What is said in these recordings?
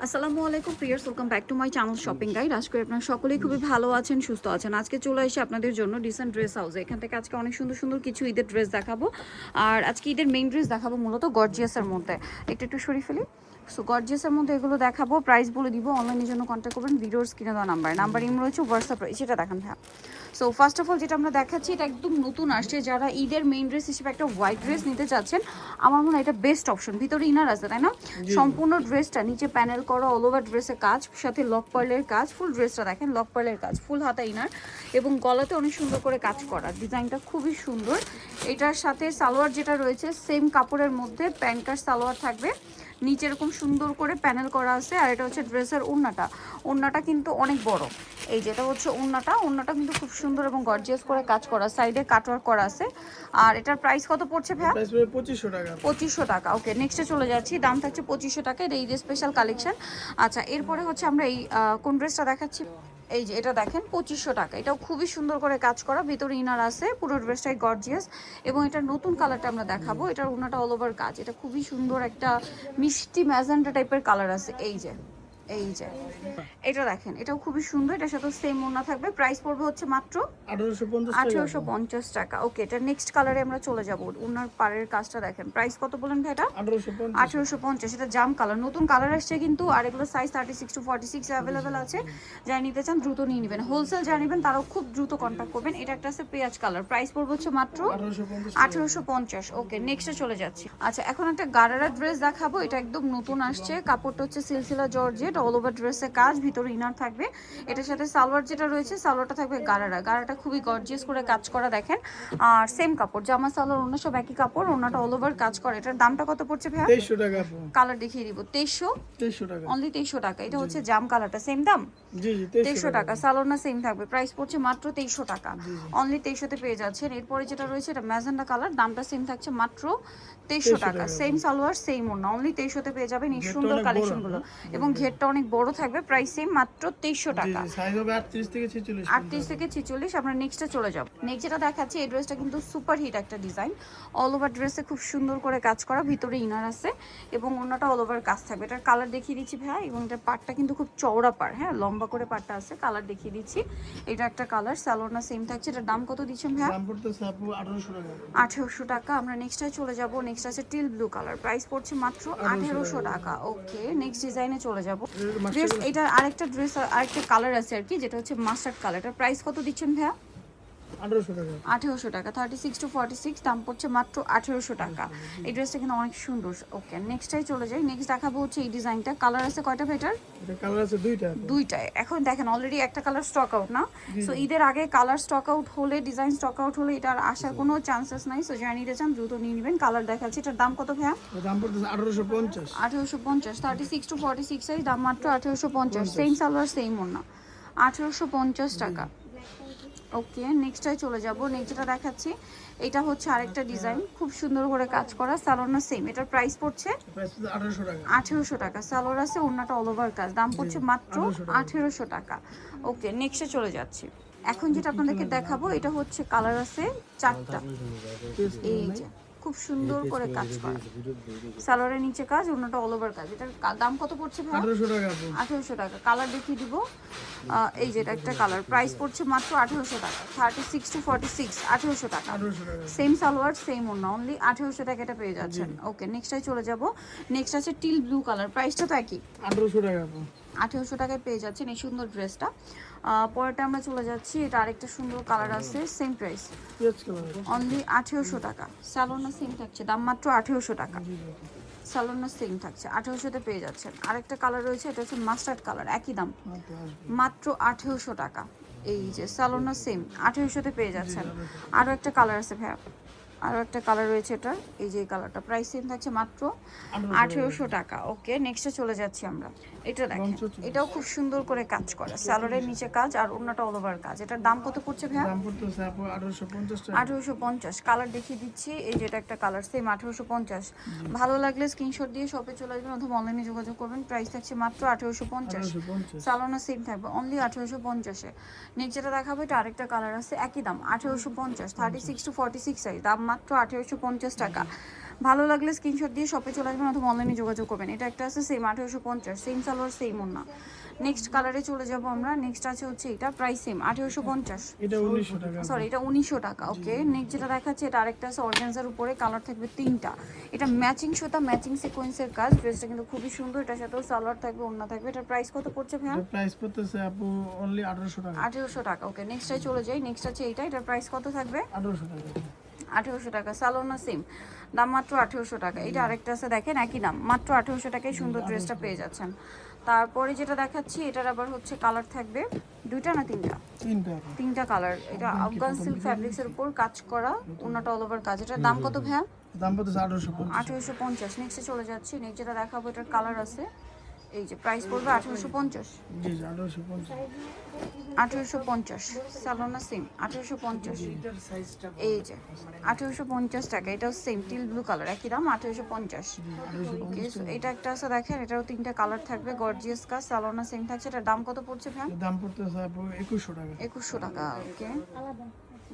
আসসালামু আলাইকুম প্রিয়ার্স, welcome back to my channel shopping guide. আজকে করি আপনারা সকলেই খুবই ভালো আছেন, সুস্থ আছেন। আজকে চলে এসে আপনাদের জন্য ডিসেন্ট ড্রেস হাউসে। এখান থেকে আজকে অনেক সুন্দর সুন্দর কিছু ঈদের ড্রেস দেখাবো। আর আজকে ঈদের মেইন ড্রেস দেখাবো মূলত গর্জিয়াসের মধ্যে। একটু একটু সরিয়ে ফেলি। সো গর্জিয়াসের মধ্যে এগুলো দেখাবো, প্রাইস বলে দিব। অনলাইনের জন্য কন্ট্যাক্ট করবেন ভিডিওর স্ক্রিনে দেওয়া নাম্বার ইম রয়েছে, হোয়াটসঅ্যাপ রয়েছে, সেটা দেখান। হ্যাঁ, সো ফার্স্ট অফ অল যেটা আমরা দেখাচ্ছি এটা একদম নতুন আসছে। যারা ঈদের মেইন ড্রেস হিসেবে একটা হোয়াইট ড্রেস নিতে চাচ্ছেন, আমার মনে হয় এটা বেস্ট অপশন। ভিতরে ইনার আছে, তাই না? সম্পূর্ণ ড্রেসটা নিচে প্যানেল করা, অল ওভার ড্রেসের কাজ, সাথে লক পার্লের কাজ। ফুল ড্রেসটা দেখেন, লক পার্লের কাজ, ফুল হাতা ইনার এবং গলাতে অনেক সুন্দর করে কাজ করা। ডিজাইনটা খুবই সুন্দর। এটার সাথে সালোয়ার যেটা রয়েছে সেম কাপড়ের মধ্যে প্যান্ট কাট সালোয়ার থাকবে, নিচে এরকম সুন্দর করে প্যানেল করা আছে। আর এটা হচ্ছে ড্রেসের ওড়নাটা কিন্তু অনেক বড়। এই যেটা হচ্ছে ওড়নাটা কিন্তু খুব সুন্দর এবং গর্জিয়াস করে কাজ করা, সাইডে কাটওয়ার্ক করা আছে। আর এটার প্রাইস কত পড়ছে ভাইয়া? প্রাইস পড়বে 2500 টাকা। 2500 টাকা। ওকে, নেক্সটে চলে যাচ্ছি। দাম থাকছে 2500 টাকা। এটা ঈদের স্পেশাল কালেকশন। আচ্ছা, এরপরে হচ্ছে আমরা এই কোন ড্রেসটা দেখাচ্ছি, এই যে এটা দেখেন 2500 টাকা। এটাও খুবই সুন্দর করে কাজ করা, ভিতরে ইনার আছে, পুরো ড্রেসটাই গর্জিয়াস। এবং এটা নতুন কালারটা আমরা দেখাবো। এটার ওনাটা অল ওভার কাজ। এটা খুবই সুন্দর একটা মিষ্টি ম্যাজেন্টা টাইপের কালার আছে। এই যে এটা দেখেন, এটাও খুবই সুন্দর। এটার সাথে সেম ওড়না থাকবে। প্রাইস পড়বে হচ্ছে মাত্র 1850 টাকা। ওকে, এটা নেক্সট কালারে আমরা চলে যাব। ওনার পাড়ের কাজটা দেখেন। প্রাইস কত বলেন ভাই? এটা 1850। এটা জাম কালার, নতুন কালার আসছে কিন্তু। আর এগুলো সাইজ 36 to 46 অ্যাভেলেবেল আছে। যারা নিতে চান দ্রুত নিয়ে নেবেন। হোলসেল যারা নেবেন তারাও খুব দ্রুত কন্ট্যাক্ট করবেন। এটা একটা আছে পেঁয়াজ কালার। প্রাইস পড়বে হচ্ছে মাত্র 1850। ওকে, নেক্সটে চলে যাচ্ছি। আচ্ছা, এখন একটা গারারা ড্রেস দেখাবো। এটা একদম নতুন আসছে। কাপড়টা হচ্ছে সিলসিলা জর্জেট, অল ওভার ড্রেসের কাজ, ভিতরে ইনার থাকবে। এটার সাথে সালোয়ার যেটা রয়েছে, সালোয়ারটা থাকবে গারাটা খুবই গর্জিয়াস করে কাজ করা দেখেন। আর সেম কাপড়, জামা সালোয়ার অন্য সব একই কাপড়, ওনাটা অল ওভার কাজ করে। এটার দামটা কত পড়ছে ভাইয়া? 2300 টাকা। কালার দেখিয়ে দিব। 2300 টাকা, অনলি 2300 টাকা। এটা হচ্ছে জাম কালারটা, সেম দাম। জি 2300 টাকা। সালোয়ার সেম থাকবে। প্রাইস পড়ছে মাত্র 2300 টাকা। অনলি 2300 পেয়ে যাচ্ছেন। এরপরে যেটা রয়েছে এটা ম্যাজেন্ডা কালার, দামটা সেম থাকছে মাত্র 2300 টাকা। সেম সালোয়ার সেম ওড়না, অনলি 2300 পেয়ে যাবেন এই সুন্দর কালেকশনগুলো। এবং ঘেরটা অনেক বড় থাকবে। প্রাইস সেম মাত্র 2300 টাকা। সাইজ হবে 38 থেকে 46। 38 থেকে 46। আমরা নেক্সটে চলে যাব। নেক্সট যেটা দেখাচ্ছি, এই ড্রেসটা কিন্তু সুপার হিট একটা ডিজাইন। অল ওভার ড্রেসে খুব সুন্দর করে কাজ করা, ভিতরে ইনার আছে এবং ওনাটা অল ওভার কাজ থাকবে। এটার কালার দেখিয়ে দিচ্ছি ভাই। এবং এটার পাটটা কিন্তু খুব চওড়া পাড়, হ্যাঁ, লম্বা করে পাটটা আছে। কালার দেখিয়ে দিচ্ছি। এটা একটা কালার, সালোনা সেম থাকছে। এটার দাম কত দিচ্ছেন ভাই? দাম পড়তেছে আপু 1800 টাকা। 1800 টাকা। আমরা নেক্সটে চলে যাব। নেক্সট আছে টিল ব্লু কালার। প্রাইস পড়ছে মাত্র 1800 টাকা। ওকে, নেক্সট ডিজাইনে চলে যাব। এটা আরেকটা কালার আছে আর কি, যেটা হচ্ছে মাস্টার্ড কালার। এটার প্রাইস কত দিচ্ছেন ভাইয়া? 1800 টাকা। 1800 টাকা। 36 to 46, দাম পড়ছে মাত্র 1800 টাকা। এই ড্রেসটা কিন্তু অনেক সুন্দর। ওকে, নেক্সটটাই চলে যাই। নেক্সট দেখাবো হচ্ছে এই ডিজাইনটা। কালার আছে কয়টা ভাইটার? এটা কালার আছে দুইটায়। এখন দেখেন অলরেডি একটা কালার স্টক আউট না। সো ঈদের আগে কালার স্টক আউট হলে, ডিজাইন স্টক আউট হলে এটার আসার কোনো চান্সেস নাই। সো যারা নিতে চান দ্রুত নিয়ে নেবেন। কালার দেখাচ্ছি। এটার দাম কত ভাইয়া? দাম পড়তেছে 1850। 1850। 36 to 46 সাইজ, দাম মাত্র 1850। সেম সালোয়ার সেম ওড়না, 1850 টাকা। ওকে, নেক্সটটাই চলে যাব। নেক্সট যেটা দেখাচ্ছি, এটা হচ্ছে আরেকটা ডিজাইন, খুব সুন্দর করে কাজ করা, সালোয়ারটা সেম। এটার প্রাইস পড়ছে 1800 টাকা। 1800 টাকা। সালোয়ার আছে, ওড়নাটা অল ওভার কাজ, দাম পড়ছে মাত্র 1800 টাকা। ওকে, নেক্সটে চলে যাচ্ছি। এখন যেটা আপনাদেরকে দেখাবো, এটা হচ্ছে কালার আছে 4টা। এই যে খুব সুন্দর করে কাজ করা, সালোয়ারের নিচে কাজ, ওড়নাটা অল ওভার কাজ। এটার দাম কত পড়ছে ভাই? 1800 টাকা। 1800 টাকা। কালার দেখিয়ে দিব। এই যেটা একটা কালার, প্রাইস পড়ছে মাত্র 1800 টাকা। 36 to 46, 1800 টাকা। সেম সালোয়ার সেম ওড়না, অনলি 1800 টাকা এটা পেয়ে যাচ্ছেন। ওকে, নেক্সটটাই চলে যাব। নেক্সট আছে টিল ব্লু কালার। প্রাইসটা তো একই, 1800 টাকা। 1800 টাকায় পেয়ে যাচ্ছেন এই সুন্দর ড্রেসটা। পরেরটা আমরা চলে যাচ্ছি। এটা আরেকটা সুন্দর কালার আছে, সেম প্রাইস, অনলি 1800 টাকা। সালোনা সেম থাকছে, দাম মাত্র 1800 টাকা। সালোনা সেম থাকছে, 1800-তে পেয়ে যাচ্ছেন। আরেকটা কালার রয়েছে, এটা হচ্ছে মাস্টার্ড কালার, একই দাম, মাত্র 1800 টাকা। এই যে সালোনা সেম, 1800-তে পেয়ে যাচ্ছেন। আরও একটা কালার আছে ভাইয়া, আরও একটা কালার রয়েছে এটার, এই যে কালারটা, প্রাইস সেম থাকছে মাত্র 1800 টাকা। ওকে, নেক্সটে চলে যাচ্ছি আমরা। এটা দেখেন, এটাও খুব সুন্দর করে কাজ করা, সালোয়ারের নিচে কাজ আর ওড়নাটা অল ওভার কাজ। এটার দাম কত পড়ছে ভাইয়া? দাম পড়তেছে আপু 1850 টাকা। 1850। কালার দেখিয়ে দিচ্ছি। এই যেটা একটা কালার সেম, 1850। ভালো লাগলে স্ক্রিনশট দিয়ে শপে চলে আসবেন অথবা অনলাইনে যোগাযোগ করবেন। প্রাইস থাকছে মাত্র 1850। সালোনা সেম থাকবে, অনলি 1850-এ। নেক্সট যেটা দেখাবো, এটা আরেকটা কালার আছে, একই দাম, 1850। 36 to 46 সাইজ, দাম মাত্র 1850 টাকা। ভালো লাগলে স্ক্রিনশট দিয়ে শপে চলে আসবেন অথবা অনলাইনে যোগাযোগ করবেন। এটা একটা আছে সেম 1850, সেম সালোয়ার সেম ওন্না। নেক্সট কালারে চলে যাব আমরা। নেক্সট আছে হচ্ছে এটা, প্রাইস সেম 1850, এটা 1900 টাকা। সরি এটা 1900 টাকা। ওকে, নেক্সট যেটা দেখাচ্ছে এটা আরেকটা আছে অর্গানজার উপরে, কালার থাকবে তিনটা। এটা ম্যাচিং সুতা, ম্যাচিং সিকোয়েন্সের কাজ। ড্রেসটা কিন্তু খুবই সুন্দর। এটার সাথেও সালোয়ার থাকবে, ওন্না থাকবে। এটার প্রাইস কত পড়ছে ভাইয়া? এটা প্রাইস পড়তেছে আপু অনলি 1800 টাকা। 1800 টাকা। ওকে, নেক্সটে চলে যাই। নেক্সট আছে এইটা, এটার প্রাইস কত থাকবে? 1800 টাকা। 1800 টাকা। সালোনা সেম দাম, মাত্র 1800 টাকা। এটা আরেকটা আছে দেখেন, একই দাম, মাত্র 1800 টাকায় সুন্দর ড্রেসটা পেয়ে যাচ্ছেন। তারপরে যেটা দেখাচ্ছি এটার আবার হচ্ছে কালার থাকবে দুইটা না তিনটা? তিনটা কালার। এটা আফগান সিল্ক ফ্যাব্রিক্সের উপর কাজ করা, ওনাটা অল ওভার কাজ। এটার দাম কত ভাইয়া? দাম পড়তেছে 1850। 1850। নেক্সটে চলে যাচ্ছি। নেক্সট যেটা দেখাবো এটার কালার আছে, এই যে প্রাইস পড়বে 1850। জি জি 1850। 1850 সালোনা সেম 1850। এই যে 1850 টাকা। এটাও সেম টিল ব্লু কালার, একই দাম 1850। ওকে, এটা একটা আছে দেখেন, এটারও তিনটা কালার থাকবে, গর্জিয়াস কাজ, সালোনা সেম থাকছে। এটার দাম কত পড়ছে ভাই? দাম পড়তেছে আপু 2100 টাকা। 2100 টাকা। ওকে,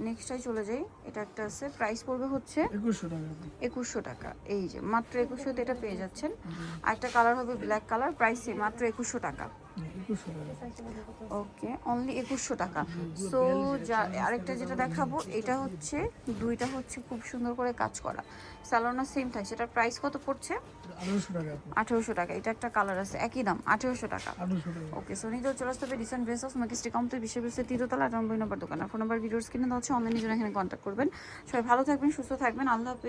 নেক্সটটাই চলে যাই। এটা একটা আছে, প্রাইস পড়বে হচ্ছে 2100 টাকা। 2100 টাকা। এই যে মাত্র 2100তে এটা পেয়ে যাচ্ছেন। আরেকটা কালার হবে ব্ল্যাক কালার, প্রাইস সেম মাত্র 2100 টাকা। 2100 টাকা। ওকে, অনলি 2100 টাকা। সো আরেকটা যেটা দেখাবো এটা হচ্ছে, দুইটা হচ্ছে খুব সুন্দর করে কাজ করা, সালোনা সেম থাকছে। এটার প্রাইস কত পড়ছে? 1800 টাকা। 1800 টাকা। এটা একটা কালার আছে, একই দাম 1800 টাকা। 1800 টাকা। ওকে, সো নিতেও চলে আসতে হবে recent dress house market complete বিশ্ববিদ্যালয়ের তৃতীয়তলা 98 নম্বর দোকান। ফোন নাম্বার ভিডিওস কিনে দেওয়া হচ্ছে, অনলাইনে জন্য এখানে কন্ট্যাক্ট করবেন। সবাই ভালো থাকবেন, সুস্থ থাকবেন, আল্লাহ হাফেজ।